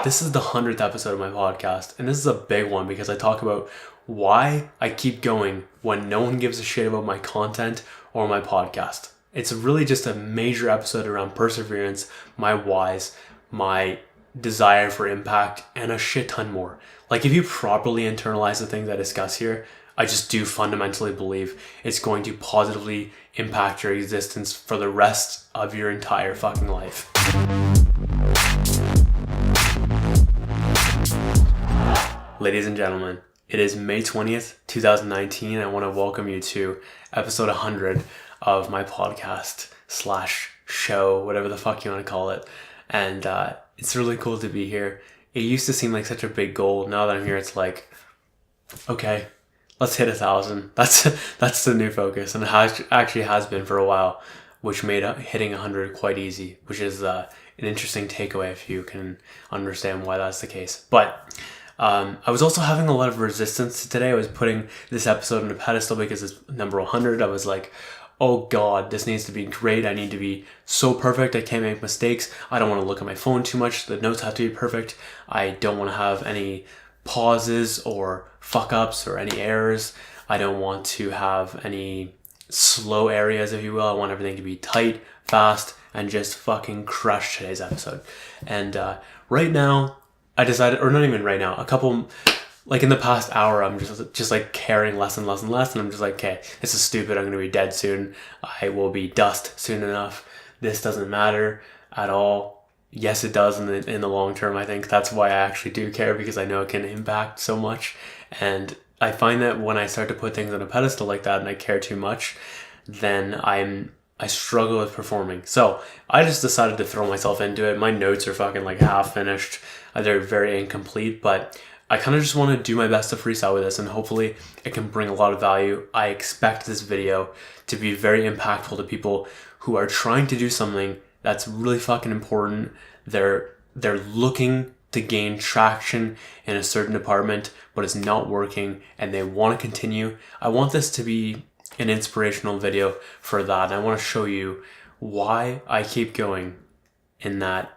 This is the 100th episode of my podcast, and this is a big one because I talk about why I keep going when no one gives a shit about my content or my podcast. It's really just a major episode around perseverance, my whys, my desire for impact, and a shit ton more. Like, if you properly internalize the things I discuss here, I just do fundamentally believe it's going to positively impact your existence for the rest of your entire fucking life. Ladies and gentlemen, it is May 20th, 2019. I want to welcome you to episode 100 of my podcast / show, whatever the fuck you want to call it. And it's really cool to be here. It used to seem like such a big goal. Now that I'm here, it's like, okay, let's hit 1,000. That's the new focus, and it actually has been for a while, which made hitting 100 quite easy, which is an interesting takeaway if you can understand why that's the case. But I was also having a lot of resistance today. I was putting this episode on a pedestal because it's number 100. I was like, oh God, this needs to be great. I need to be so perfect. I can't make mistakes. I don't want to look at my phone too much. The notes have to be perfect. I don't want to have any pauses or fuck ups or any errors. I don't want to have any slow areas, if you will. I want everything to be tight, fast, and just fucking crush today's episode. And right now, I decided, or not even right now, like in the past hour, I'm just like caring less and less and less. And I'm just like, okay, this is stupid. I'm going to be dead soon. I will be dust soon enough. This doesn't matter at all. Yes, it does in the long term. I think that's why I actually do care, because I know it can impact so much. And I find that when I start to put things on a pedestal like that and I care too much, then I struggle with performing. So I just decided to throw myself into it. My notes are fucking like half finished. They're very incomplete, but I kind of just want to do my best to freestyle with this, and hopefully it can bring a lot of value. I expect this video to be very impactful to people who are trying to do something that's really fucking important. They're looking to gain traction in a certain department, but it's not working and they want to continue. I want this to be an inspirational video for that. And I want to show you why I keep going, in that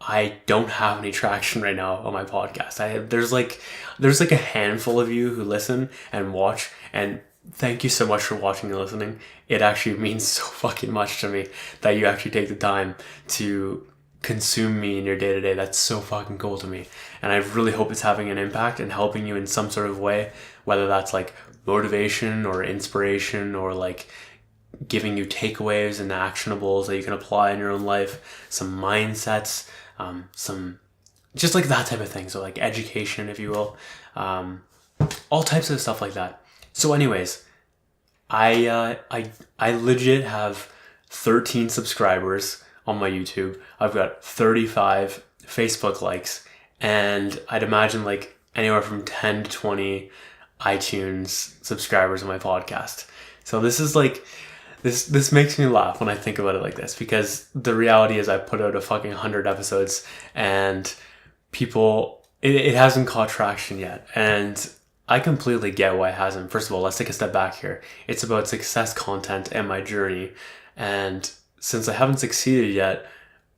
I don't have any traction right now on my podcast. There's like a handful of you who listen and watch, and thank you so much for watching and listening. It actually means so fucking much to me that you actually take the time to consume me in your day-to-day. That's so fucking cool to me. And I really hope it's having an impact and helping you in some sort of way, whether that's like motivation or inspiration, or like giving you takeaways and actionables that you can apply in your own life, some mindsets, some just like that type of thing. So like education, if you will, all types of stuff like that. So anyways, I legit have 13 subscribers on my YouTube. I've got 35 Facebook likes, and I'd imagine like anywhere from 10 to 20 iTunes subscribers on my podcast. So this is like, this makes me laugh when I think about it like this, because the reality is I put out a fucking 100 episodes and people, it hasn't caught traction yet. And I completely get why it hasn't. First of all, let's take a step back here. It's about success content and my journey. And since I haven't succeeded yet,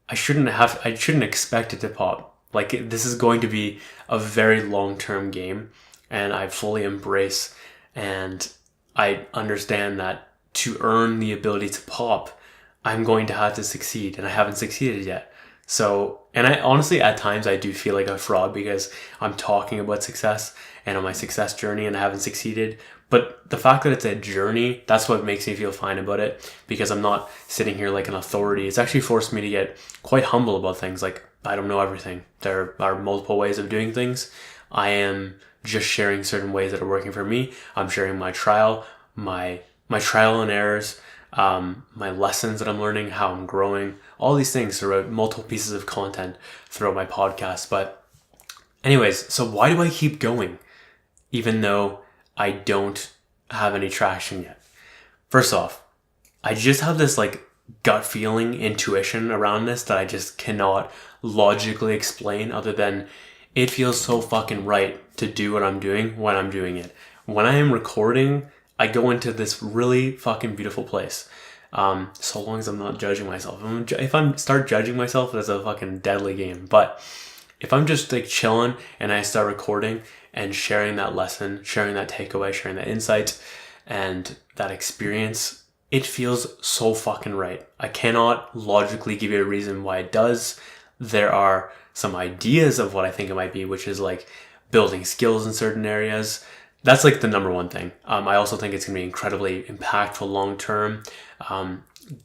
I shouldn't expect it to pop. Like, this is going to be a very long-term game, and I fully embrace and I understand that to earn the ability to pop, I'm going to have to succeed, and I haven't succeeded yet. So, and I honestly, at times I do feel like a fraud because I'm talking about success and on my success journey and I haven't succeeded. But the fact that it's a journey, that's what makes me feel fine about it, because I'm not sitting here like an authority. It's actually forced me to get quite humble about things. Like, I don't know everything. There are multiple ways of doing things. I am just sharing certain ways that are working for me. I'm sharing my trial and errors, my lessons that I'm learning, how I'm growing, all these things throughout multiple pieces of content throughout my podcast. But anyways, so why do I keep going even though I don't have any traction yet? First off, I just have this like gut feeling, intuition around this that I just cannot logically explain, other than it feels so fucking right to do what I'm doing when I'm doing it. When I am recording, I go into this really fucking beautiful place. So long as I'm not judging myself. If I start judging myself, it's a fucking deadly game. But if I'm just like chilling and I start recording and sharing that lesson, sharing that takeaway, sharing that insight and that experience, it feels so fucking right. I cannot logically give you a reason why it does. There are some ideas of what I think it might be, which is like building skills in certain areas. That's like the number one thing. I also think it's going to be incredibly impactful long term.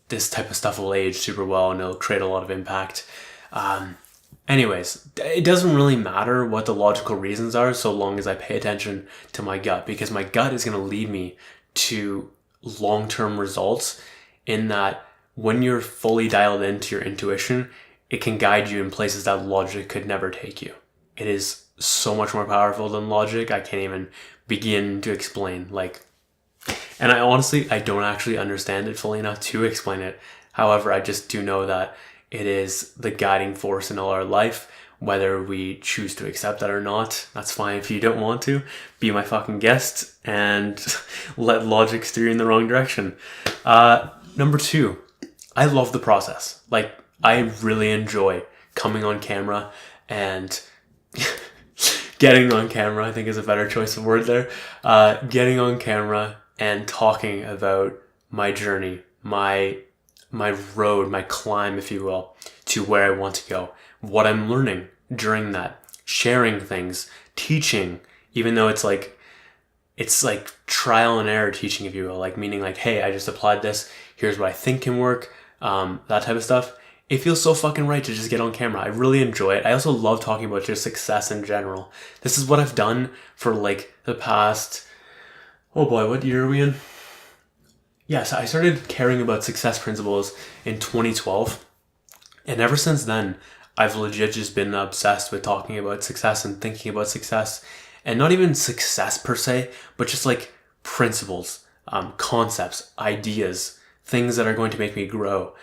This type of stuff will age super well and it'll create a lot of impact. Anyways, it doesn't really matter what the logical reasons are so long as I pay attention to my gut, because my gut is going to lead me to long-term results, in that when you're fully dialed into your intuition, it can guide you in places that logic could never take you. It is so much more powerful than logic. I can't even begin to explain. And I don't actually understand it fully enough to explain it. However, I just do know that it is the guiding force in all our life, whether we choose to accept that or not. That's fine if you don't want to. Be my fucking guest and let logic steer you in the wrong direction. Number 2, I love the process. I really enjoy coming on camera and getting on camera, I think is a better choice of word there. Getting on camera and talking about my journey, my road, my climb, if you will, to where I want to go, what I'm learning during that, sharing things, teaching, even though it's like trial and error teaching, if you will, meaning hey, I just applied this, here's what I think can work, that type of stuff. It feels so fucking right to just get on camera. I really enjoy it. I also love talking about just success in general. This is what I've done for the past, oh boy, what year are we in? Yes, I started caring about success principles in 2012. And ever since then, I've legit just been obsessed with talking about success and thinking about success. And not even success per se, but just principles, concepts, ideas, things that are going to make me grow.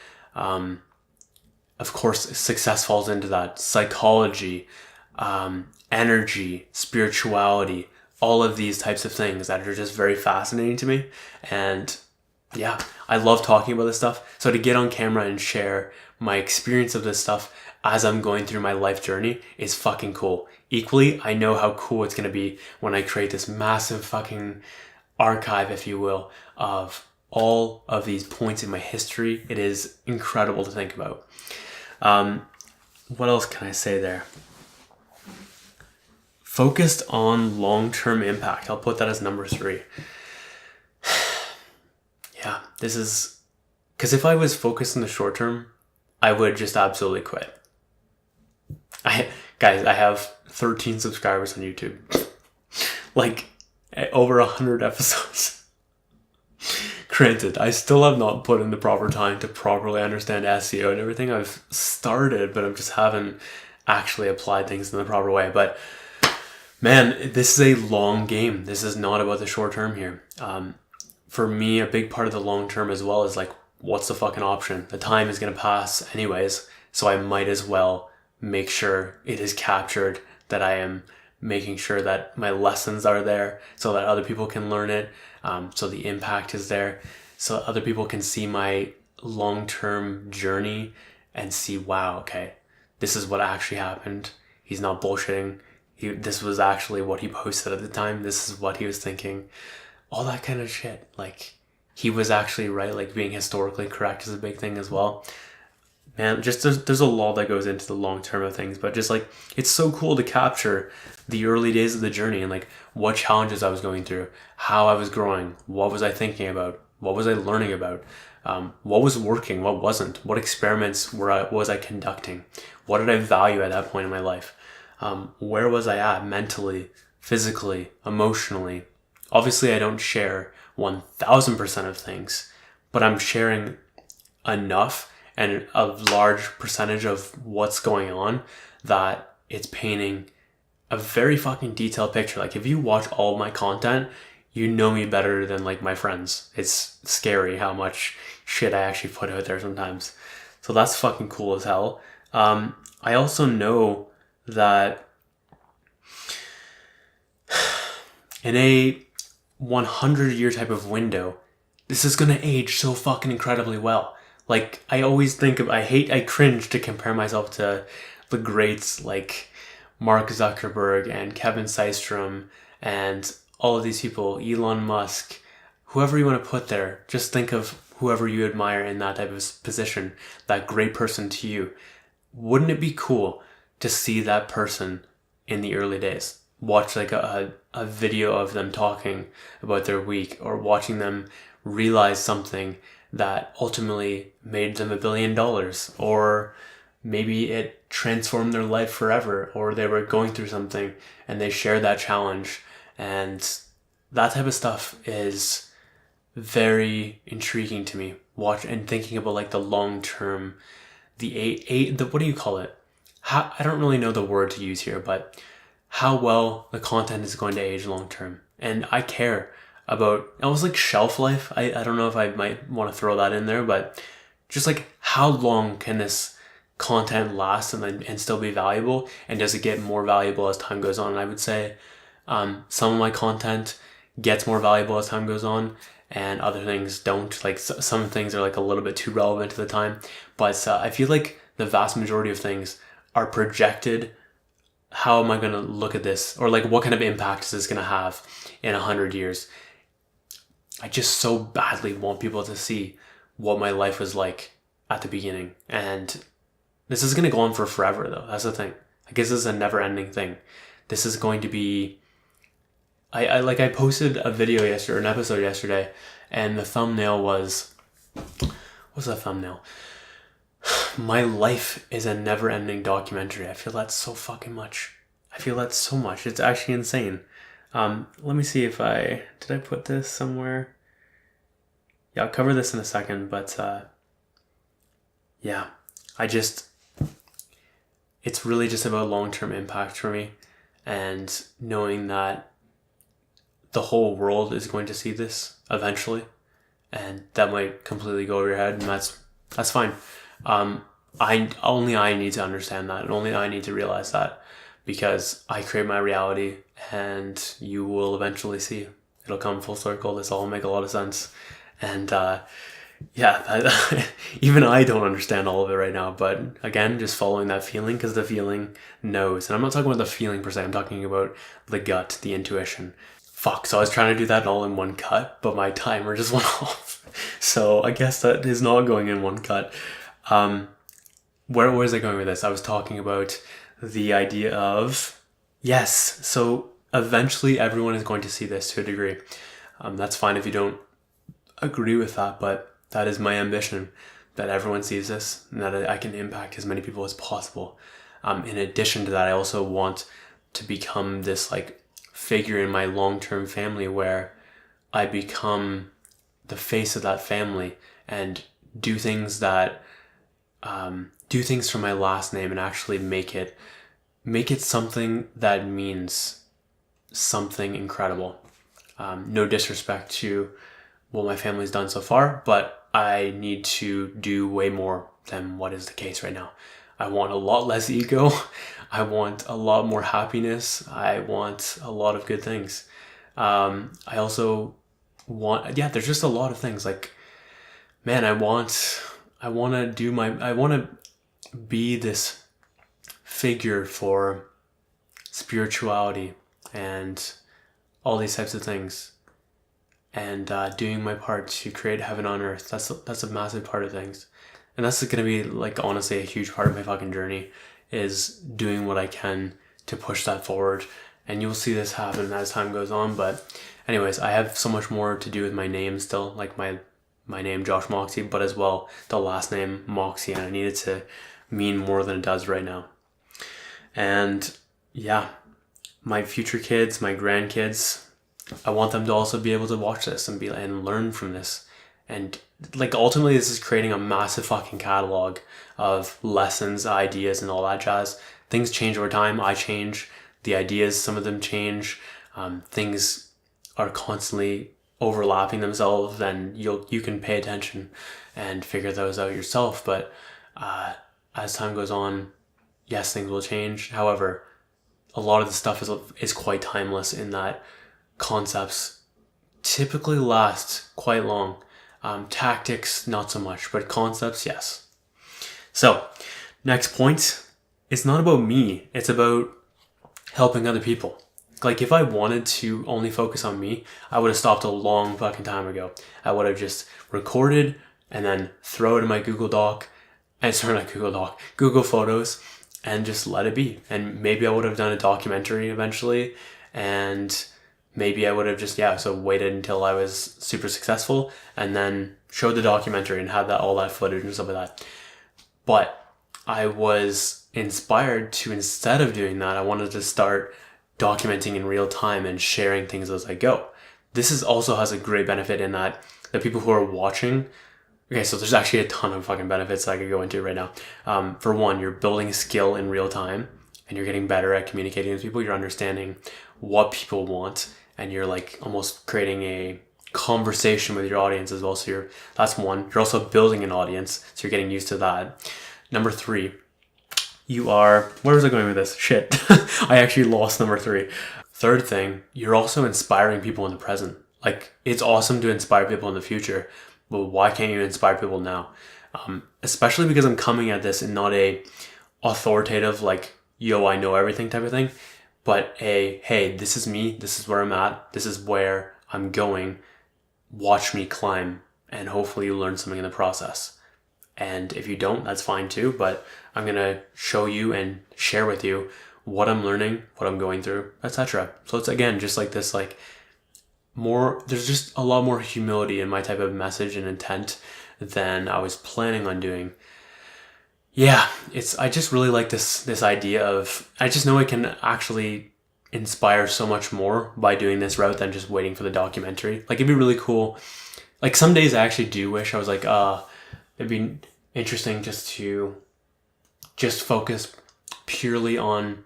Of course, success falls into that. Psychology, energy, spirituality, all of these types of things that are just very fascinating to me. And yeah, I love talking about this stuff. So to get on camera and share my experience of this stuff as I'm going through my life journey is fucking cool. Equally, I know how cool it's going to be when I create this massive fucking archive, if you will, of all of these points in my history. It is incredible to think about. What else can I say there? Focused on long-term impact. I'll put that as number 3. Yeah, this is... Because if I was focused in the short term, I would just absolutely quit. Guys, I have 13 subscribers on YouTube. Over 100 episodes. Granted, I still have not put in the proper time to properly understand SEO and everything. I've started, but I just haven't actually applied things in the proper way. But man, this is a long game. This is not about the short term here. For me, a big part of the long term as well is what's the fucking option? The time is going to pass anyways, so I might as well make sure it is captured, that I am making sure that my lessons are there so that other people can learn it, so the impact is there, so other people can see my long-term journey and see, wow, okay, this is what actually happened. He's not bullshitting. This was actually what he posted at the time. This is what he was thinking. All that kind of shit. He was actually right. Being historically correct is a big thing as well. Man, just there's a lot that goes into the long term of things, but just it's so cool to capture the early days of the journey and what challenges I was going through, how I was growing, what was I thinking about, what was I learning about, what was working, what wasn't, what experiments was I conducting, what did I value at that point in my life, where was I at mentally, physically, emotionally. Obviously, I don't share 1000% of things, but I'm sharing enough and a large percentage of what's going on that it's painting a very fucking detailed picture. If you watch all of my content, you know me better than my friends. It's scary how much shit I actually put out there sometimes. So that's fucking cool as hell. I also know that in a 100-year type of window, this is going to age so fucking incredibly well. I always think I cringe to compare myself to the greats like Mark Zuckerberg and Kevin Systrom and all of these people, Elon Musk, whoever you want to put there, just think of whoever you admire in that type of position, that great person to you. Wouldn't it be cool to see that person in the early days? Watch like a video of them talking about their week, or watching them realize something that ultimately made them $1 billion, or maybe it transformed their life forever, or they were going through something and they shared that challenge. And that type of stuff is very intriguing to me. Watch and thinking about like the long term, the what do you call it? I don't really know the word to use here, but how well the content is going to age long term. And I care about almost like shelf life. I don't know if I might want to throw that in there, but just like how long can this content last and still be valuable, and does it get more valuable as time goes on? And I would say some of my content gets more valuable as time goes on, and other things don't. Like some things are like a little bit too relevant to the time, but I feel like the vast majority of things are projected. How am I going to look at this? Or like, what kind of impact is this going to have in 100 years? I just so badly want people to see what my life was like at the beginning. And this is going to go on for forever though. That's the thing. I guess this is a never ending thing. This is going to be, I posted a video yesterday, or an episode yesterday, and the thumbnail was, what's that thumbnail? My life is a never ending documentary. I feel that so fucking much. I feel that so much. It's actually insane. Let me see if did I put this somewhere? Yeah, I'll cover this in a second, but yeah, it's really just about long-term impact for me, and knowing that the whole world is going to see this eventually, and that might completely go over your head, and that's fine. I need to understand that, and only I need to realize that, because I create my reality, and you will eventually see. It'll come full circle. This all make a lot of sense. And even I don't understand all of it right now, but again, just following that feeling, because the feeling knows. And I'm not talking about the feeling per se, I'm talking about the gut, the intuition. Fuck, so I was trying to do that all in one cut, but my timer just went off. So I guess that is not going in one cut. Where was I going with this? I was talking about the idea of, yes, so eventually everyone is going to see this to a degree. That's fine if you don't agree with that, but that is my ambition, that everyone sees this and that I can impact as many people as possible. In addition to that, I also want to become this like figure in my long-term family where I become the face of that family and do things for my last name, and actually make it something that means something incredible. No disrespect to what my family's done so far, but I need to do way more than what is the case right now. I want a lot less ego. I want a lot more happiness. I want a lot of good things. I also want, there's just a lot of things. Like, man, I want to be this figure for spirituality and all these types of things, and doing my part to create heaven on earth. That's a massive part of things, and that's going to be like honestly a huge part of my fucking journey, is doing what I can to push that forward. And you'll see this happen as time goes on. But anyways, I have so much more to do with my name still, like my name Josh Moxey, but as well the last name Moxey, and I need it to mean more than it does right now. And yeah, my future kids, my grandkids, I want them to also be able to watch this and learn from this. And like ultimately this is creating a massive fucking catalog of lessons, ideas, and all that jazz. Things change over time. I change. The ideas, some of them change. Things are constantly overlapping themselves, and you can pay attention and figure those out yourself. But as time goes on, yes, things will change. However, a lot of the stuff is quite timeless, in that concepts typically last quite long. Tactics, not so much, but concepts, yes. So, next point it's not about me. It's about helping other people. Like, if I wanted to only focus on me, I would have stopped a long fucking time ago. I would have just recorded and then throw it in my Google Doc, and sorry, not Google Doc, Google Photos, and just let it be. And maybe I would have done a documentary eventually, and maybe I would have just, so waited until I was super successful and then showed the documentary and had all that footage and stuff like that. But I was inspired to, instead of doing that, I wanted to start documenting in real time and sharing things as I go. This also has a great benefit in that the people who are watching, okay, so there's actually a ton of fucking benefits that I could go into right now. For one, you're building a skill in real time and you're getting better at communicating with people. You're understanding what people want and you're like almost creating a conversation with your audience as well. So that's one. You're also building an audience, so you're getting used to that. Number 3, where was I going with this? Shit. I actually lost number 3. Third thing, you're also inspiring people in the present. Like, it's awesome to inspire people in the future, but why can't you inspire people now? Especially because I'm coming at this in not a authoritative, like, yo, I know everything type of thing, but hey, this is me, this is where I'm at, this is where I'm going, watch me climb, and hopefully you learn something in the process. And if you don't, that's fine too, but I'm going to show you and share with you what I'm learning, what I'm going through, etc. So it's, again, just like this, like, there's just a lot more humility in my type of message and intent than I was planning on doing. Yeah, I just really like this idea of, I just know I can actually inspire so much more by doing this route than just waiting for the documentary. Like, it'd be really cool. Like, some days I actually do wish I was like, it'd be interesting to focus purely on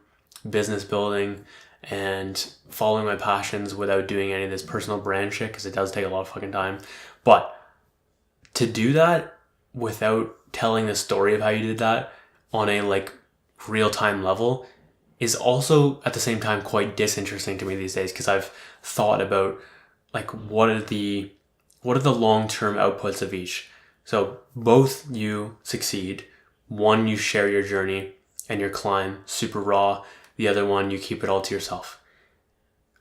business building and following my passions without doing any of this personal brand shit, because it does take a lot of fucking time. But to do that without telling the story of how you did that on a like real-time level is also at the same time quite disinteresting to me these days, because I've thought about like what are the long-term outputs of each. So both you succeed. One, you share your journey and your climb super raw. The other one, you keep it all to yourself.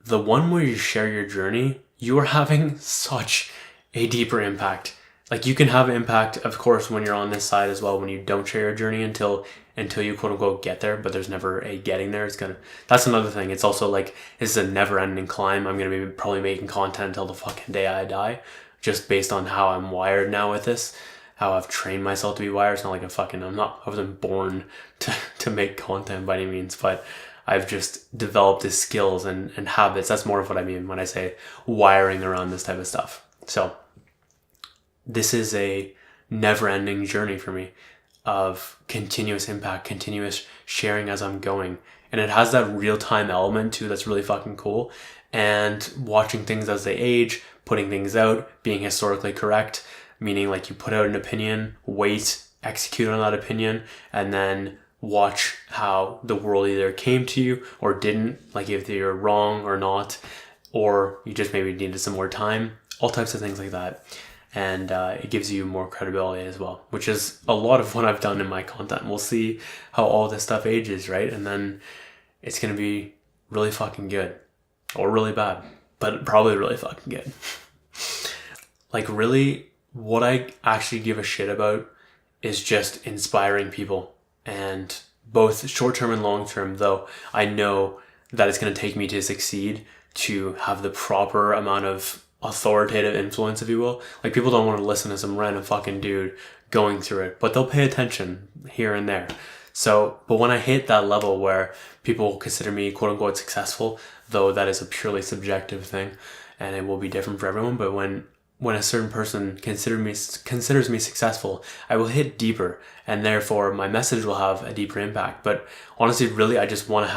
The one where you share your journey, you are having such a deeper impact. Like, you can have impact, of course, when you're on this side as well, when you don't share your journey until you quote unquote get there, but there's never a getting there. That's another thing. It's also like, it's a never ending climb. I'm going to be probably making content until the fucking day I die, just based on how I'm wired now with this, how I've trained myself to be wired. It's not like I wasn't born to make content by any means, but I've just developed the skills and habits. That's more of what I mean when I say wiring around this type of stuff. So this is a never-ending journey for me of continuous impact, continuous sharing as I'm going. And it has that real-time element too that's really fucking cool. And watching things as they age, putting things out, being historically correct, meaning like you put out an opinion, wait, execute on that opinion, and then watch how the world either came to you or didn't, like if you're wrong or not, or you just maybe needed some more time, all types of things like that. And it gives you more credibility as well, which is a lot of what I've done in my content. We'll see how all this stuff ages, right? And then it's going to be really fucking good or really bad, but probably really fucking good. Like, really, what I actually give a shit about is just inspiring people, and both short-term and long-term, though I know that it's going to take me to succeed to have the proper amount of authoritative influence, if you will. Like, people don't want to listen to some random fucking dude going through it, but they'll pay attention here and there. So, but when I hit that level where people consider me quote unquote successful, though that is a purely subjective thing and it will be different for everyone, but when a certain person considers me successful, I will hit deeper, and therefore my message will have a deeper impact. But honestly, really, I just really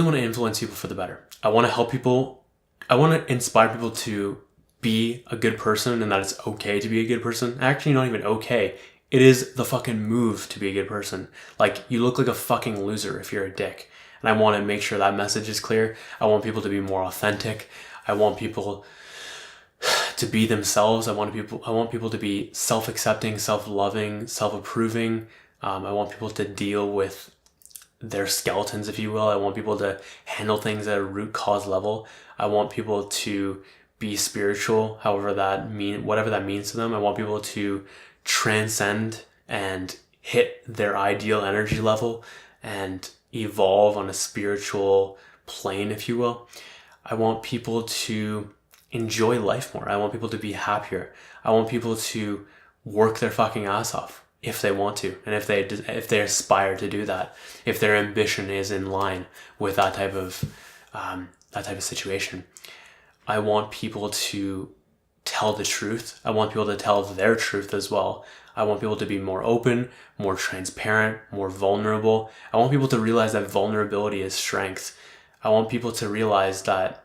want to influence people for the better. I want to help people. I want to inspire people to be a good person, and that it's okay to be a good person. Actually, not even okay. It is the fucking move to be a good person. Like, you look like a fucking loser if you're a dick. And I want to make sure that message is clear. I want people to be more authentic. I want people to be themselves. I want people to be self-accepting, self-loving, self-approving. I want people to deal with their skeletons, if you will. I want people to handle things at a root cause level. I want people to be spiritual, whatever that means to them. I want people to transcend and hit their ideal energy level and evolve on a spiritual plane, if you will. I want people to enjoy life more. I want people to be happier. I want people to work their fucking ass off if they want to, and if they aspire to do that, if their ambition is in line with that type of situation. I want people to tell the truth. I want people to tell their truth as well. I want people to be more open, more transparent, more vulnerable. I want people to realize that vulnerability is strength. I want people to realize that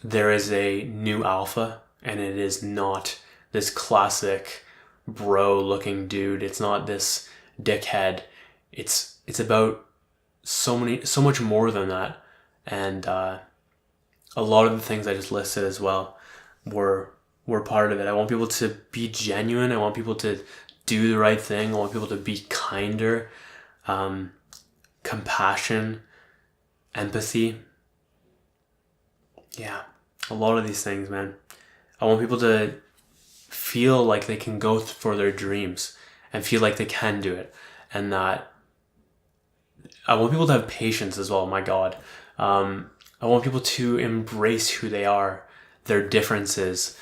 there is a new alpha, and it is not this classic bro looking dude. It's not this dickhead. It's about so much more than that. And a lot of the things I just listed as well were part of it. I want people to be genuine. I want people to do the right thing. I want people to be kinder, compassion, empathy. Yeah, a lot of these things, man. I want people to feel like they can go for their dreams and feel like they can do it. And that I want people to have patience as well. My God. I want people to embrace who they are, their differences,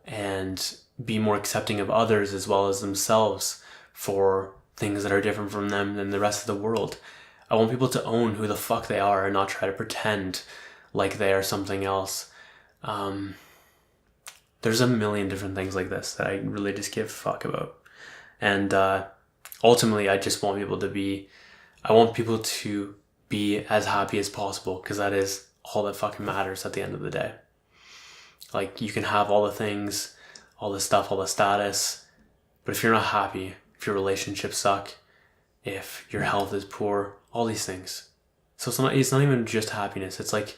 and be more accepting of others as well as themselves for things that are different from them than the rest of the world. I want people to own who the fuck they are and not try to pretend like they are something else. There's a million different things like this that I really just give a fuck about. And ultimately, I just want people to be as happy as possible, because that is all that fucking matters at the end of the day. Like, you can have all the things, all the stuff, all the status, but if you're not happy, if your relationships suck, if your health is poor, all these things. So it's not even just happiness. It's like,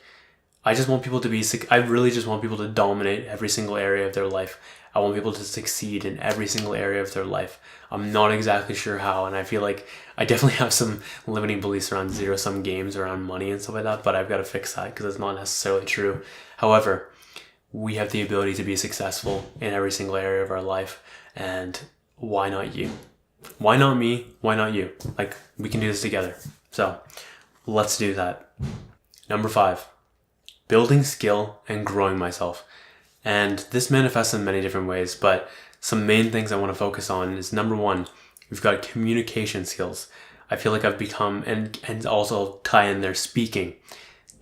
I really just want people to dominate every single area of their life. I want people to succeed in every single area of their life. I'm not exactly sure how, and I feel like I definitely have some limiting beliefs around zero-sum games, around money and stuff like that, but I've got to fix that because it's not necessarily true. However, we have the ability to be successful in every single area of our life, and why not you? Why not me? Why not you? Like, we can do this together. So, let's do that. Number 5, building skill and growing myself. And this manifests in many different ways, but some main things I want to focus on is, number 1, we've got communication skills. I feel like I've become, and also tie in their speaking.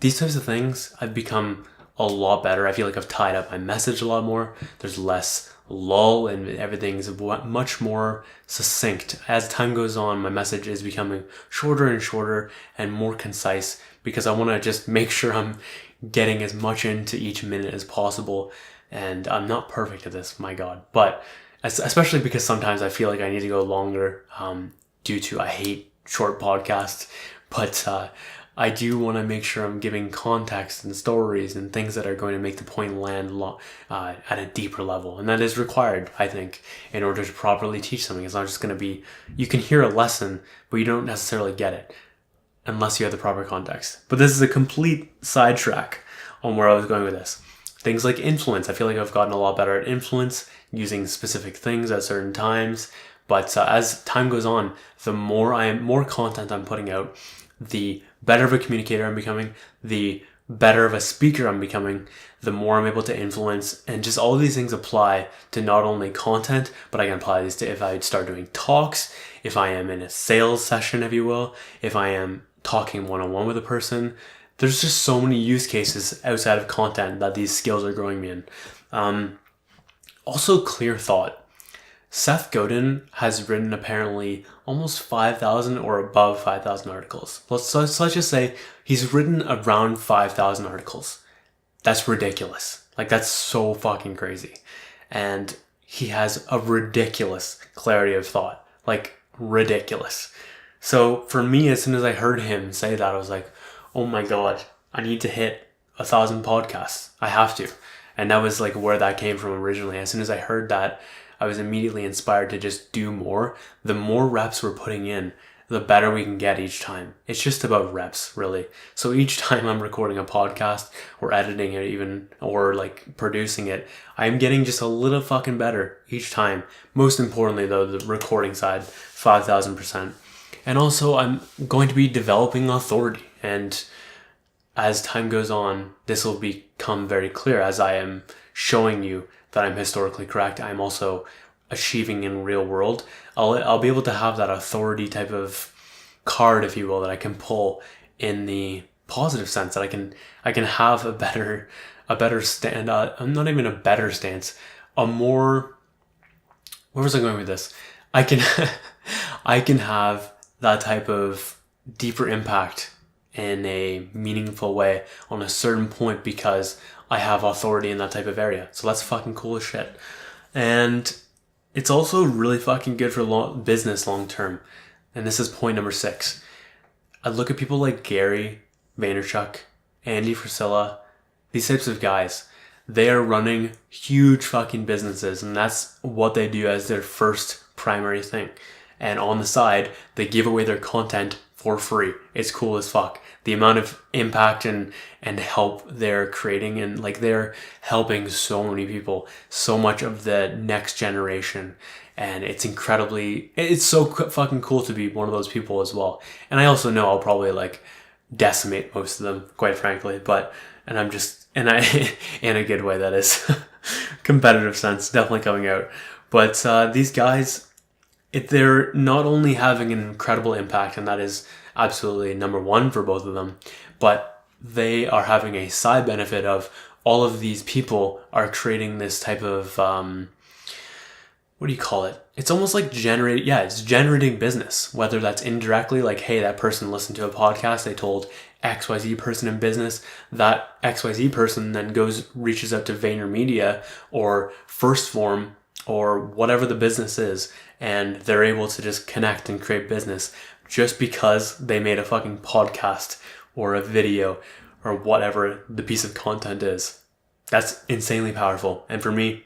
These types of things, I've become a lot better. I feel like I've tied up my message a lot more. There's less lull and everything's much more succinct. As time goes on, my message is becoming shorter and shorter and more concise, because I want to just make sure I'm getting as much into each minute as possible. And I'm not perfect at this, my God. But especially because sometimes I feel like I need to go longer due to, I hate short podcasts. But I do want to make sure I'm giving context and stories and things that are going to make the point land at a deeper level. And that is required, I think, in order to properly teach something. It's not just going to be, you can hear a lesson, but you don't necessarily get it unless you have the proper context. But this is a complete sidetrack on where I was going with this. Things like influence. I feel like I've gotten a lot better at influence, using specific things at certain times. But as time goes on, the more content I'm putting out, the better of a communicator I'm becoming, the better of a speaker I'm becoming, the more I'm able to influence. And just all of these things apply to not only content, but I can apply these to if I start doing talks, if I am in a sales session, if you will, if I am talking one-on-one with a person. There's just so many use cases outside of content that these skills are growing me in. Also, clear thought. Seth Godin has written apparently almost 5,000 or above 5,000 articles. Let's just say he's written around 5,000 articles. That's ridiculous. Like, that's so fucking crazy. And he has a ridiculous clarity of thought. Like, ridiculous. So for me, as soon as I heard him say that, I was like, oh my God, I need to hit 1,000 podcasts. I have to. And that was like where that came from originally. As soon as I heard that, I was immediately inspired to just do more. The more reps we're putting in, the better we can get each time. It's just about reps, really. So each time I'm recording a podcast or editing it even, or like producing it, I'm getting just a little fucking better each time. Most importantly though, the recording side, 5,000%. And also I'm going to be developing authority. And as time goes on, this will become very clear as I am showing you that I'm historically correct. I'm also achieving in real world. I'll be able to have that authority type of card, if you will, that I can pull in the positive sense, that I can have a better stand. Not even a better stance, a more. Where was I going with this? I can I can have that type of deeper impact in a meaningful way on a certain point because I have authority in that type of area. So that's fucking cool as shit. And it's also really fucking good for business long term. And this is point number 6. I look at people like Gary Vaynerchuk, Andy Frisella, these types of guys. They are running huge fucking businesses, and that's what they do as their first primary thing. And on the side, they give away their content for free. It's cool as fuck. The amount of impact and help they're creating, and like they're helping so many people, so much of the next generation. And it's so fucking cool to be one of those people as well. And I also know I'll probably like decimate most of them, quite frankly, in a good way, that is. Competitive sense, definitely coming out. But these guys, they're not only having an incredible impact, and that is absolutely number one for both of them, but they are having a side benefit of all of these people are creating this type of, what do you call it? It's almost like it's generating business, whether that's indirectly, like, hey, that person listened to a podcast, they told XYZ person in business, that XYZ person then reaches out to VaynerMedia or First Form or whatever the business is, and they're able to just connect and create business just because they made a fucking podcast or a video or whatever the piece of content is. That's insanely powerful. And for me,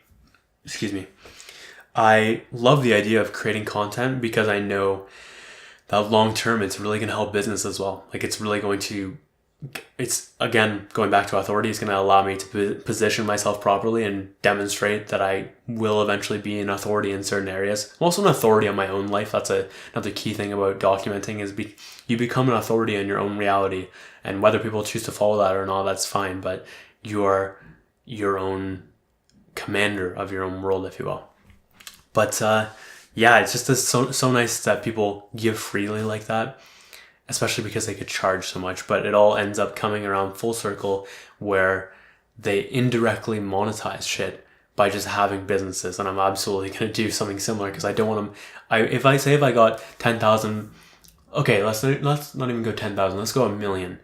I love the idea of creating content because I know that long term it's really going to help business as well. Like it's again, going back to authority, it's going to allow me to position myself properly and demonstrate that I will eventually be an authority in certain areas. I'm also an authority on my own life. That's another key thing about documenting is you become an authority in your own reality, and whether people choose to follow that or not, that's fine, but you are your own commander of your own world, if you will. But it's just so nice that people give freely like that, especially because they could charge so much. But it all ends up coming around full circle where they indirectly monetize shit by just having businesses. And I'm absolutely going to do something similar because I don't want them. If I got 10,000, okay, let's not even go 10,000. Let's go 1,000,000.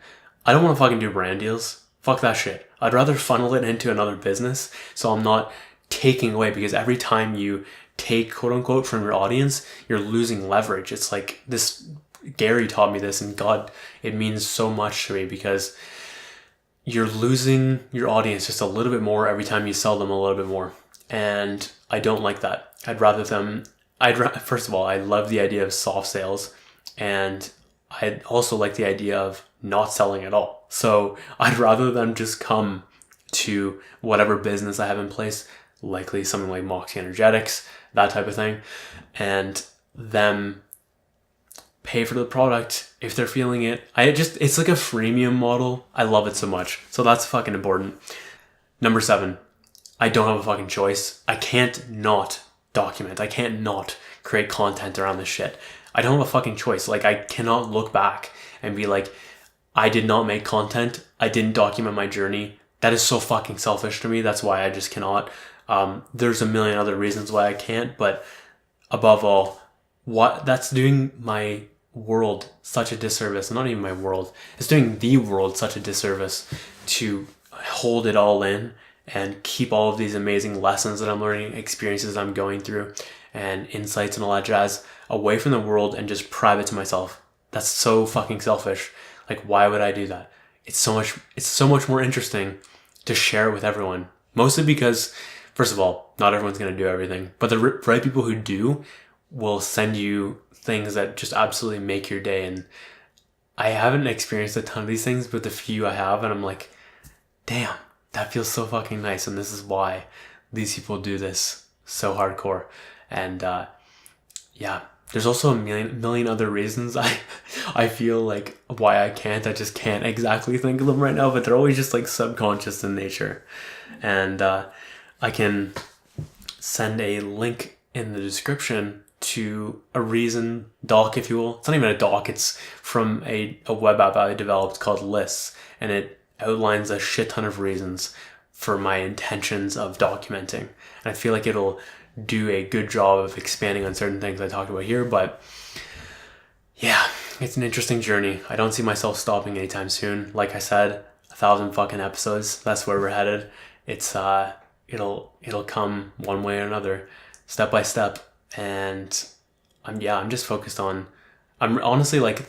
I don't want to fucking do brand deals. Fuck that shit. I'd rather funnel it into another business so I'm not taking away, because every time you take quote unquote from your audience, you're losing leverage. It's like this, Gary taught me this, and God, it means so much to me because you're losing your audience just a little bit more every time you sell them a little bit more. And I don't like that. First of all, I love the idea of soft sales, and I also like the idea of not selling at all. So I'd rather them just come to whatever business I have in place, likely something like Moxey Energetics, that type of thing, and them pay for the product if they're feeling it. It's like a freemium model. I love it so much. So that's fucking important. Number 7, I don't have a fucking choice. I can't not document. I can't not create content around this shit. I don't have a fucking choice. Like, I cannot look back and be like, I did not make content. I didn't document my journey. That is so fucking selfish to me. That's why I just cannot. There's a million other reasons why I can't, but above all, that's doing my world such a disservice. Not even my world. It's doing the world such a disservice to hold it all in and keep all of these amazing lessons that I'm learning, experiences I'm going through, and insights and all that jazz away from the world and just private to myself. That's so fucking selfish. Like, why would I do that? It's so much more interesting to share it with everyone. Mostly because first of all, not everyone's going to do everything, but the right people who do will send you things that just absolutely make your day. And I haven't experienced a ton of these things, but the few I have, and I'm like, damn, that feels so fucking nice. And this is why these people do this so hardcore. And yeah, there's also a million other reasons I feel like why I just can't exactly think of them right now, but they're always just like subconscious in nature. And I can send a link in the description to a reason doc, if you will. It's not even a doc, it's from a web app I developed called Lists, and it outlines a shit ton of reasons for my intentions of documenting. And I feel like it'll do a good job of expanding on certain things I talked about here, but yeah, it's an interesting journey. I don't see myself stopping anytime soon. Like I said, 1,000 fucking episodes, that's where we're headed. It's it'll come one way or another, step by step. And I'm just focused on, I'm honestly like,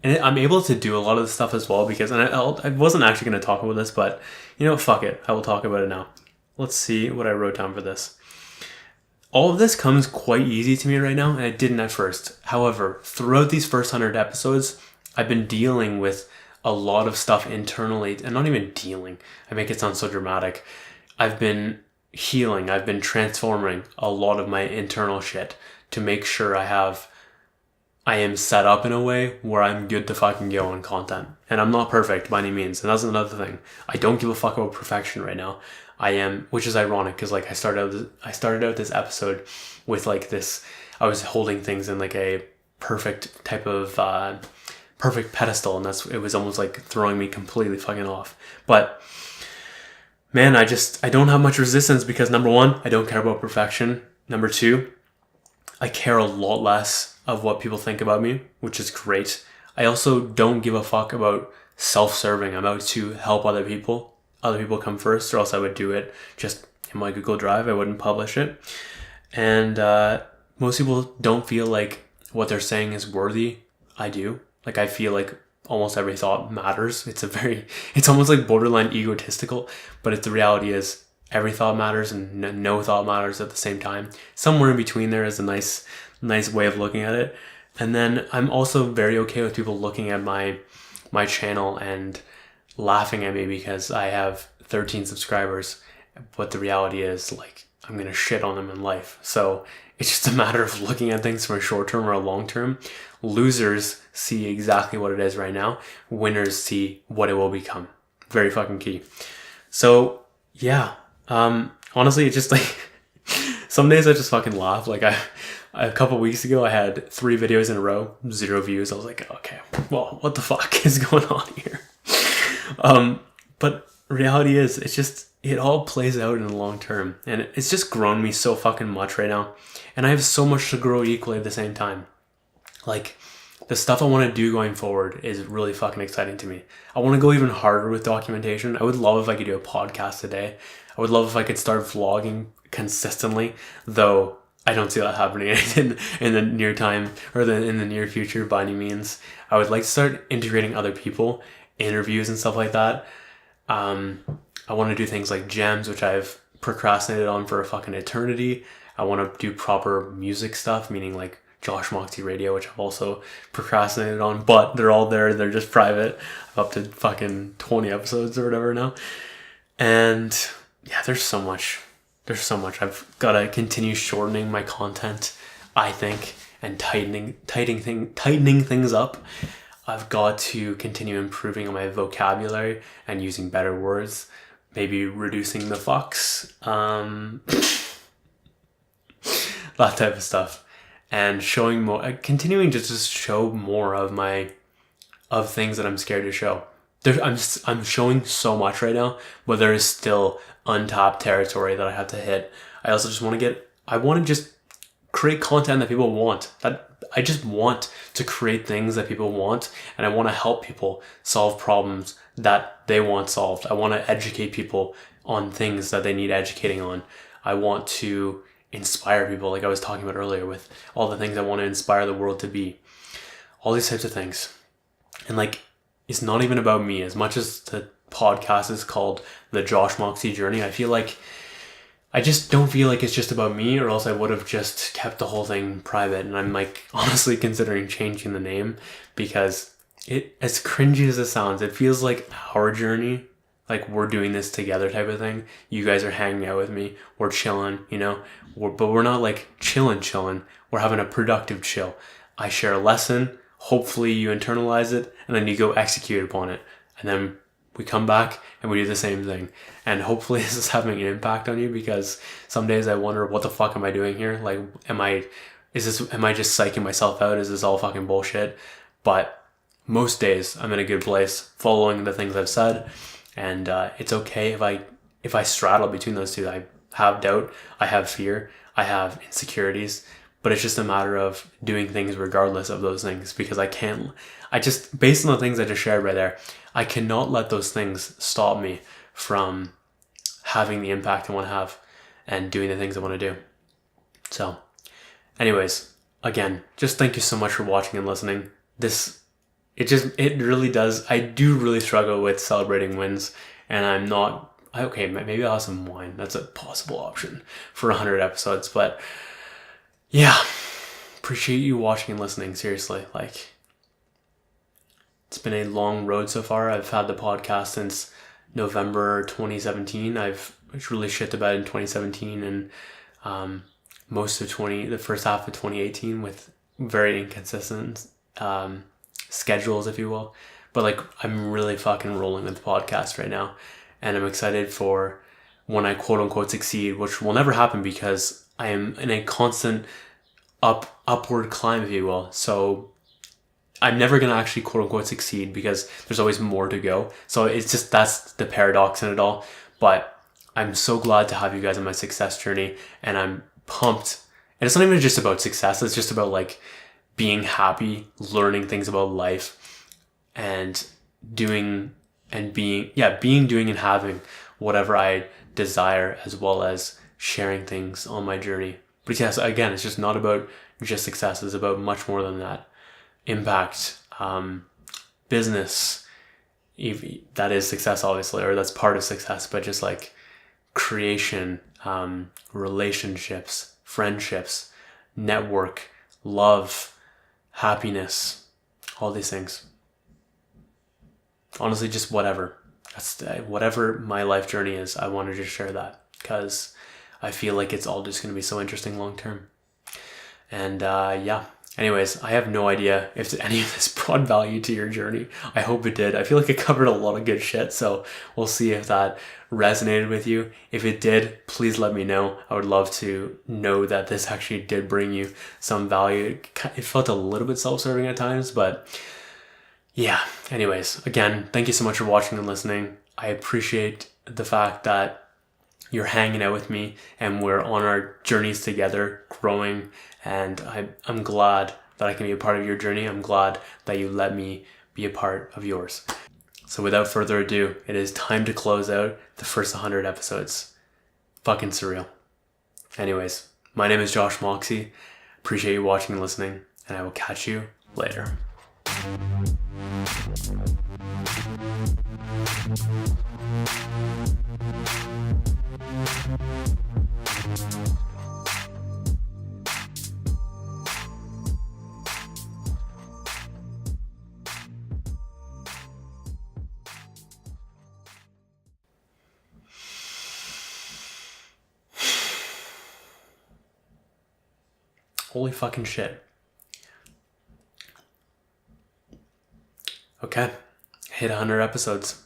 and I'm able to do a lot of this stuff as well because, and I wasn't actually going to talk about this, but you know, fuck it, I will talk about it now. Let's see what I wrote down for this. All of this comes quite easy to me right now, and it didn't at first. However, throughout these first 100 episodes, I've been dealing with a lot of stuff internally, and not even dealing, I make it sound so dramatic. I've been healing, I've been transforming a lot of my internal shit to make sure I am set up in a way where I'm good to fucking go on content. And I'm not perfect by any means, and that's another thing. I don't give a fuck about perfection right now. I am, which is ironic because like I started out this episode with like this, I was holding things in like a perfect type of perfect pedestal, and it was almost like throwing me completely fucking off. But man, I don't have much resistance because number one, I don't care about perfection. Number two, I care a lot less of what people think about me, which is great. I also don't give a fuck about self-serving. I'm out to help other people. Other people come first, or else I would do it just in my Google Drive. I wouldn't publish it. And most people don't feel like what they're saying is worthy. I do. Like, I feel like almost every thought matters. It's almost like borderline egotistical, but the reality is every thought matters and no thought matters at the same time. Somewhere in between there is a nice way of looking at it. And then I'm also very okay with people looking at my channel and laughing at me because I have 13 subscribers, but the reality is like I'm gonna shit on them in life. So it's just a matter of looking at things from a short term or a long term. Losers see exactly what it is right now. Winners see what it will become. Very fucking key. So yeah, honestly, it's just like some days I just fucking laugh. Like a couple weeks ago, I had 3 videos in a row, 0 views. I was like, okay, well, what the fuck is going on here? But reality is, it all plays out in the long term, and it's just grown me so fucking much right now, and I have so much to grow equally at the same time. Like, the stuff I want to do going forward is really fucking exciting to me. I want to go even harder with documentation. I would love if I could do a podcast a day. I would love if I could start vlogging consistently, though I don't see that happening in the near time or in the near future by any means. I would like to start integrating other people, interviews and stuff like that. I want to do things like gems, which I've procrastinated on for a fucking eternity. I want to do proper music stuff, meaning like Josh Moxey Radio, which I've also procrastinated on, but they're all there. They're just private. I'm up to fucking 20 episodes or whatever now. And yeah, there's so much. I've got to continue shortening my content, I think, and tightening things up. I've got to continue improving on my vocabulary and using better words, maybe reducing the fucks, that type of stuff, and showing more, continuing to just show more of things that I'm scared to show. I'm showing so much right now, but there is still untapped territory that I have to hit. I also just want to just create content that people want. I just want to create things that people want, and I want to help people solve problems that they want solved. I want to educate people on things that they need educating on. I want to inspire people, like I was talking about earlier, with all the things I want to inspire the world to be. All these types of things. And like, it's not even about me as much as the podcast is called The Josh Moxey Journey. I feel like I just don't feel like it's just about me, or else I would have just kept the whole thing private. And I'm like honestly considering changing the name, because it, as cringy as it sounds, it feels like our journey, like we're doing this together type of thing. You guys are hanging out with me, we're chilling, you know, but we're not like chilling. We're having a productive chill. I share a lesson, hopefully you internalize it, and then you go execute upon it. And then we come back and we do the same thing. And hopefully this is having an impact on you, because some days I wonder, what the fuck am I doing here? Like, am I just psyching myself out? Is this all fucking bullshit? But most days I'm in a good place following the things I've said. And it's okay if I straddle between those two. I have doubt, I have fear, I have insecurities, but it's just a matter of doing things regardless of those things, because I just, based on the things I just shared right there, I cannot let those things stop me from having the impact I want to have and doing the things I want to do. So anyways, again, just thank you so much for watching and listening. It really does. I do really struggle with celebrating wins, and I'm not, okay, maybe I'll have some wine. That's a possible option for 100 episodes, but yeah, appreciate you watching and listening. Seriously, like, it's been a long road so far. I've had the podcast since November 2017. I've really shit the bed in 2017 and the first half of 2018 with very inconsistent schedules, if you will. But like, I'm really fucking rolling with the podcast right now, and I'm excited for when I quote unquote succeed, which will never happen because I am in a constant upward climb, if you will. So I'm never going to actually quote unquote succeed because there's always more to go. So it's just, that's the paradox in it all. But I'm so glad to have you guys on my success journey, and I'm pumped. And it's not even just about success. It's just about like being happy, learning things about life, and doing and being and having whatever I desire, as well as sharing things on my journey. But yes, again, it's just not about just success. It's about much more than that. Impact, business, that is success, obviously, or that's part of success, but just like creation, relationships, friendships, network, love, happiness, all these things. Honestly, just whatever. Whatever my life journey is, I want to just share that, because I feel like it's all just going to be so interesting long term. And yeah. Anyways, I have no idea if any of this brought value to your journey. I hope it did. I feel like it covered a lot of good shit, so we'll see if that resonated with you. If it did, please let me know. I would love to know that this actually did bring you some value. It felt a little bit self-serving at times, but yeah. Anyways, again, thank you so much for watching and listening. I appreciate the fact that you're hanging out with me and we're on our journeys together, growing, and I'm glad that I can be a part of your journey. I'm glad that you let me be a part of yours. So without further ado, it is time to close out the first 100 episodes. Fucking surreal. Anyways, my name is Josh Moxey. Appreciate you watching and listening, and I will catch you later. Holy fucking shit. Okay, hit 100 episodes.